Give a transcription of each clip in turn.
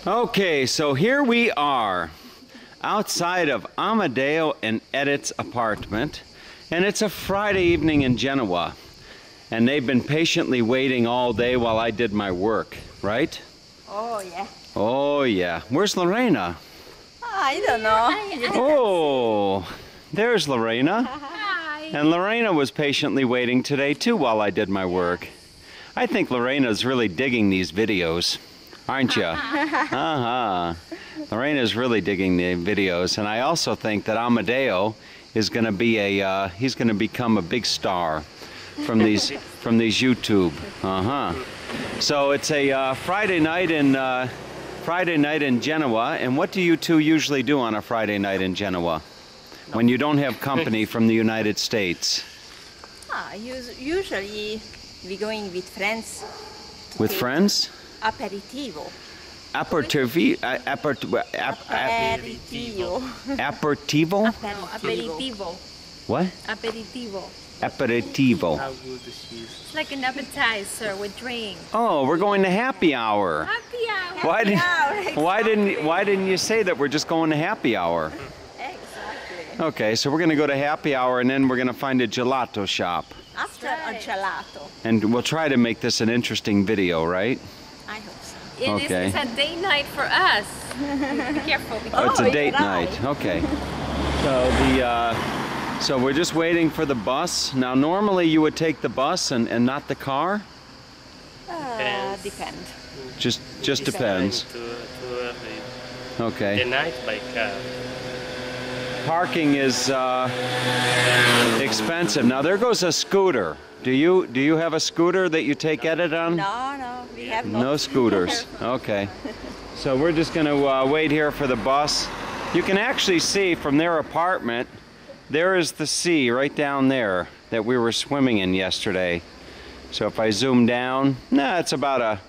Okay, so here we are outside of Amadeo and Edith's apartment, and it's a Friday evening in Genoa, and they've been patiently waiting all day while I did my work, right? Oh, yeah. Oh, yeah. Where's Lorena? I don't know. Oh, there's Lorena. Hi. And Lorena was patiently waiting today, too, while I did my work. I think Lorena's really digging these videos, aren't you? Uh-huh. Lorena's really digging the videos, and I also think that Amadeo is going to be he's going to become a big star from these YouTube. Uh-huh. So it's a Friday night in Genoa, and what do you two usually do on a Friday night in Genoa when you don't have company from the United States? Usually we're going with friends. With friends? Aperitivo. Aperitivo? Aperitivo. Aperitivo? Aperitivo. What? Aperitivo. Aperitivo. It's like an appetizer with drink. Oh, we're going to happy hour. Happy hour. Why didn't you say that we're just going to happy hour? Exactly. Okay, so we're going to go to happy hour, and then we're going to find a gelato shop. After a gelato. And we'll try to make this an interesting video, right? I hope so. Okay. It's a date night for us. Be careful. Oh, it's a date right. night. Okay. So we're just waiting for the bus. Now, normally you would take the bus and not the car? Depend. Just depends. Okay. The night by car. Parking is expensive. Now there goes a scooter. Do you have a scooter that you take Edit on? No, we have No scooters. Okay. So we're just going to wait here for the bus. You can actually see from their apartment, there is the sea right down there that we were swimming in yesterday. So if I zoom down, it's about a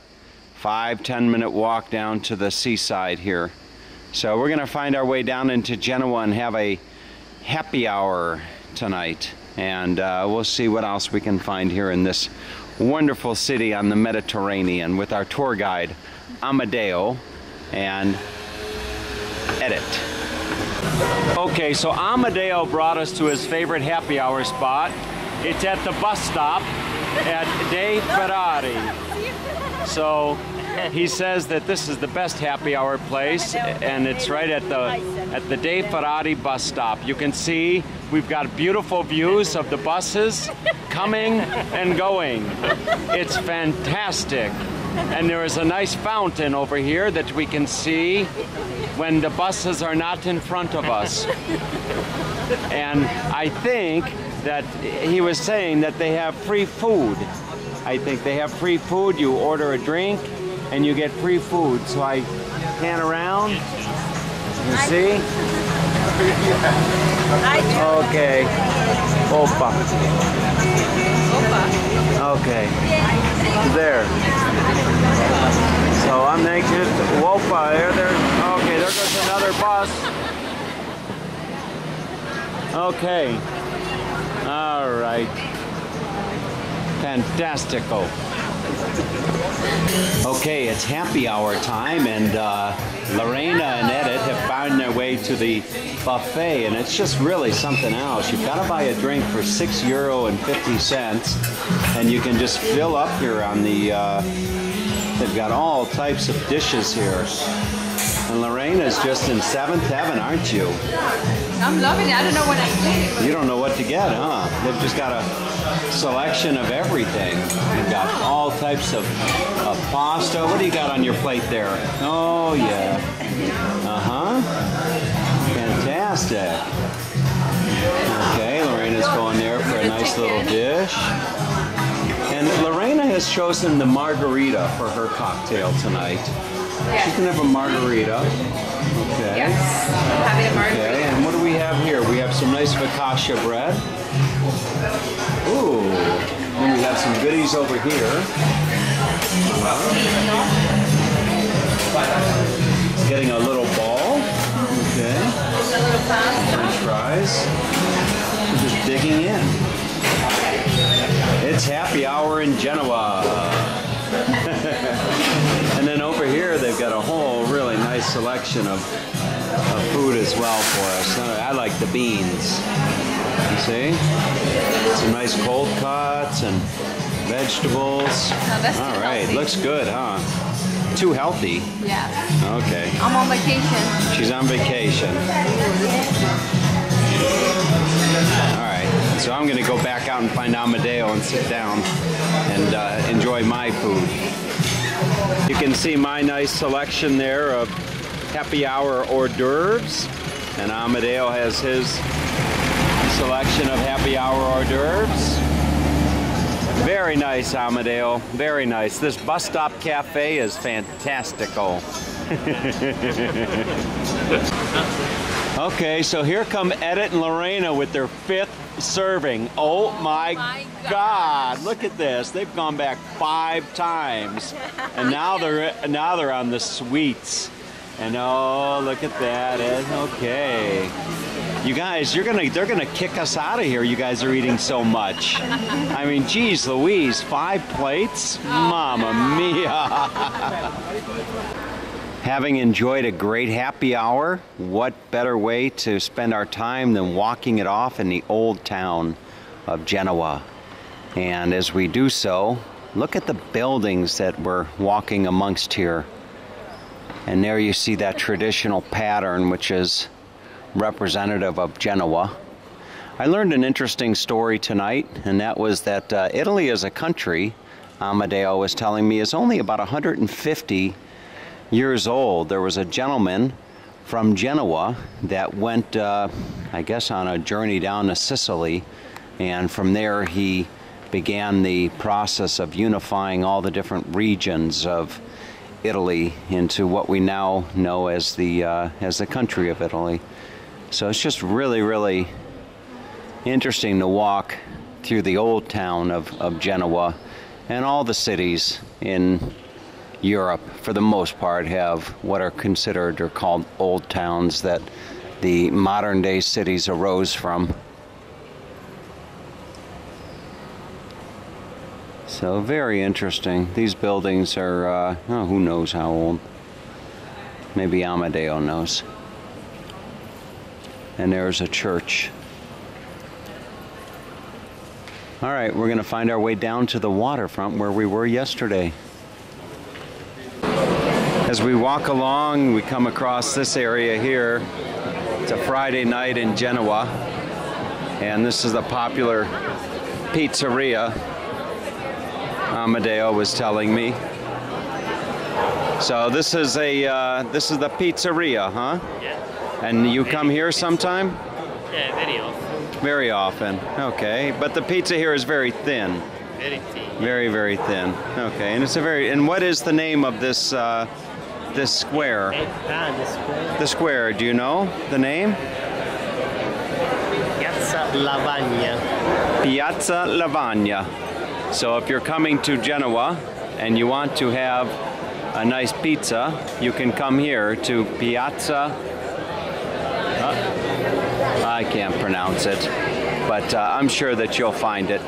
5-10 minute walk down to the seaside here. So we're going to find our way down into Genoa and have a happy hour tonight. And we'll see what else we can find here in this wonderful city on the Mediterranean with our tour guide, Amadeo and Edit. Okay, so Amadeo brought us to his favorite happy hour spot. It's at the bus stop at De Ferrari. So he says that this is the best happy hour place, and it's right at the De Ferrari bus stop. You can see we've got beautiful views of the buses coming and going. It's fantastic. And there is a nice fountain over here that we can see when the buses are not in front of us. And I think that he was saying that they have free food. I think they have free food. You order a drink and you get free food. So I pan around. You see? Okay. Opa. Okay. There. So I'm anxious. Opa, there. Okay, there goes another bus. Okay. All right. Fantastico. Okay, it's happy hour time, and Lorena and Edith have found their way to the buffet, and it's just really something else. You've got to buy a drink for €6.50, and you can just fill up here on the, they've got all types of dishes here. And Lorena's just in seventh heaven, aren't you? I'm loving it. I don't know what I'm getting. You don't know what to get, huh? They've just got a selection of everything. You've got all types of pasta. What do you got on your plate there? Oh, yeah. Uh-huh. Fantastic. Okay, Lorena's going there for a nice little dish. And Lorena has chosen the margarita for her cocktail tonight. She's going to have a margarita. Okay. Yes, I'm having a margarita. Okay, and what do we have here? We have some nice focaccia bread. Ooh. And we have some goodies over here. Getting a little ball. Okay. French fries. We're just digging in. It's happy hour in Genoa. And then over here they've got a whole really selection of food as well for us. I like the beans. You see? Some nice cold cuts and vegetables. No, that's too All right, healthy. looks good, huh? Too healthy? Yeah. Okay. I'm on vacation. She's on vacation. All right, so I'm gonna go back out and find Amadeo and sit down and enjoy my food. You can see my nice selection there of happy hour hors d'oeuvres, and Amadeo has his selection of happy hour hors d'oeuvres. Very nice, Amadeo. Very nice. This bus stop cafe is fantastical. Okay, so here come Edith and Lorena with their 5th serving. Oh my God! Look at this. They've gone back 5 times, and now they're on the sweets. And oh, look at that, Ed. Okay. You guys, they're gonna kick us out of here. You guys are eating so much. I mean, geez Louise, 5 plates? Mamma mia. Having enjoyed a great happy hour, what better way to spend our time than walking it off in the old town of Genoa. And as we do so, look at the buildings that we're walking amongst here. And there you see that traditional pattern, which is representative of Genoa. I learned an interesting story tonight, and that was that Italy as a country, Amadeo was telling me, is only about 150 years old. There was a gentleman from Genoa that went, I guess, on a journey down to Sicily, and from there he began the process of unifying all the different regions of Italy into what we now know as the country of Italy. So it's just really, really interesting to walk through the old town of Genoa, and all the cities in Europe, for the most part, have what are considered or called old towns that the modern day cities arose from. So very interesting. These buildings are, oh, who knows how old. Maybe Amadeo knows. And there's a church. All right, we're going to find our way down to the waterfront where we were yesterday. As we walk along, we come across this area here. It's a Friday night in Genoa, and this is the popular pizzeria, Amadeo was telling me. So this is the pizzeria, huh? Yeah. And you come here sometime? Yeah, very often. Very often. Okay, but the pizza here is very thin. Very thin. Very, very thin. Okay, and it's a very. And what is the name of this this square? The square. The square. Do you know the name? Piazza Lavagna. Piazza Lavagna. So if you're coming to Genoa and you want to have a nice pizza, you can come here to Piazza. I can't pronounce it, but I'm sure that you'll find it.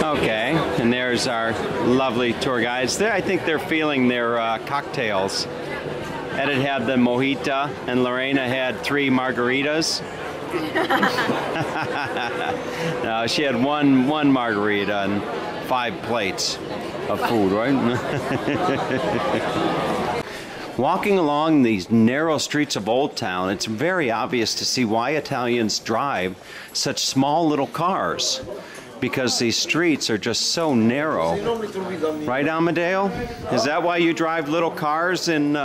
Okay, and there's our lovely tour guides. I think they're feeling their cocktails. Edith had the mojito, and Lorena had 3 margaritas. No, she had one margarita and 5 plates of food, right? Walking along these narrow streets of Old Town, it's very obvious to see why Italians drive such small little cars, because these streets are just so narrow. Right, Amadeo? Is that why you drive little cars in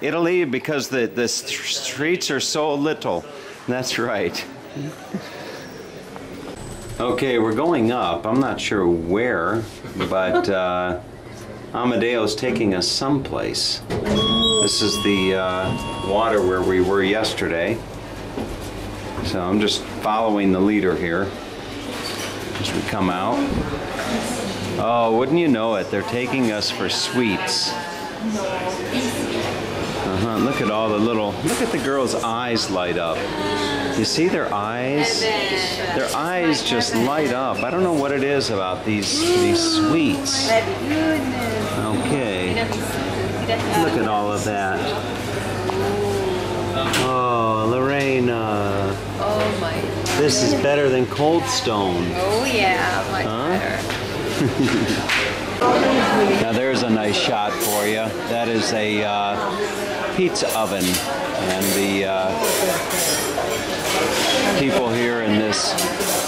Italy? Because the streets are so little. That's right. Okay, we're going up. I'm not sure where, but Amadeo's taking us someplace. This is the water where we were yesterday. So I'm just following the leader here as we come out. Oh, wouldn't you know it, they're taking us for sweets. Look at all the little, look at the girls' eyes light up. You see their eyes? Their eyes just light up. I don't know what it is about these sweets. Okay. Look at all of that. Oh, Lorena. Oh my. This is better than Cold Stone. Oh yeah, much better. Now there's a nice shot for you. That is a pizza oven, and the people here in this,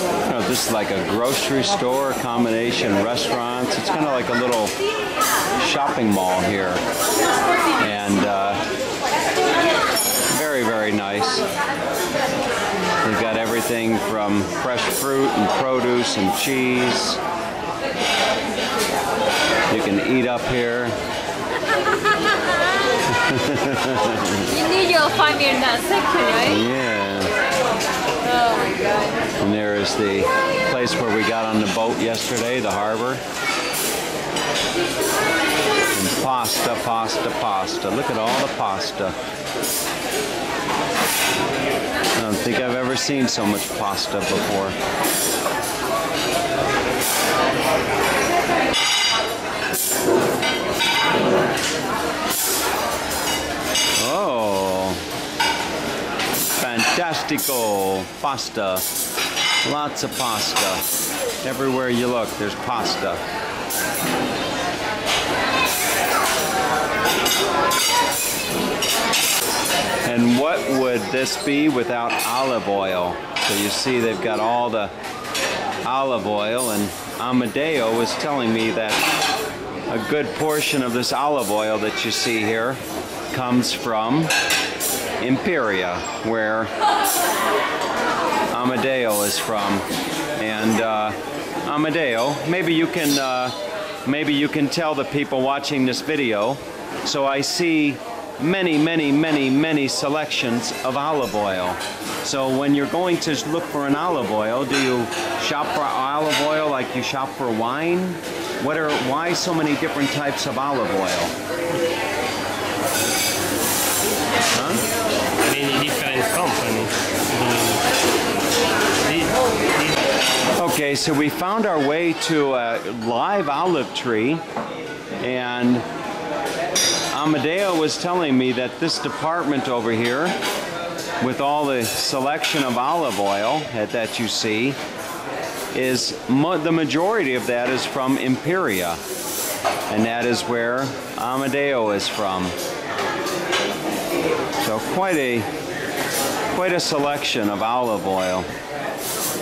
you know, this is like a grocery store, combination restaurants. It's kind of like a little shopping mall here, and very, very nice. They've got everything from fresh fruit and produce and cheese. You can eat up here. You knew you'll find me in that section, right? Yeah. Oh my god. And there is the place where we got on the boat yesterday, the harbor. And pasta, pasta, pasta. Look at all the pasta. I don't think I've ever seen so much pasta before. Oh, fantastico pasta. Lots of pasta. Everywhere you look, there's pasta. And what would this be without olive oil? So you see they've got all the olive oil, and Amadeo was telling me that a good portion of this olive oil that you see here comes from Imperia, where Amadeo is from. And Amadeo, maybe you can tell the people watching this video. So I see many selections of olive oil. So when you're going to look for an olive oil, do you shop for olive oil like you shop for wine? Why so many different types of olive oil? Huh? Many different companies. Okay, so we found our way to a live olive tree, and Amadeo was telling me that this department over here, with all the selection of olive oil that you see, is the majority of that is from Imperia, and that is where Amadeo is from. So quite a selection of olive oil.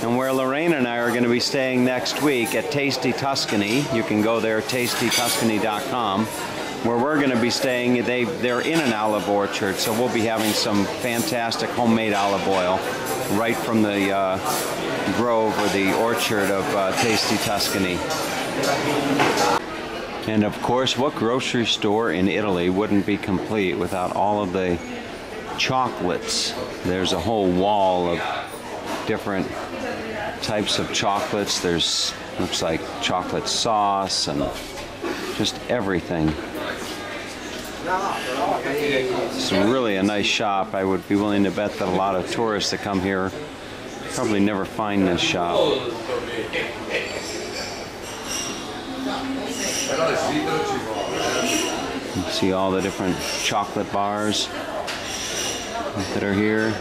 And where Lorraine and I are going to be staying next week at Tasty Tuscany, you can go there, tastytuscany.com, where we're going to be staying. They're in an olive orchard, so we'll be having some fantastic homemade olive oil right from the grove or the orchard of Tasty Tuscany. And of course, what grocery store in Italy wouldn't be complete without all of the chocolates? There's a whole wall of different types of chocolates. There's, looks like chocolate sauce and just everything. It's really a nice shop. I would be willing to bet that a lot of tourists that come here probably never find this shop. You see all the different chocolate bars that are here.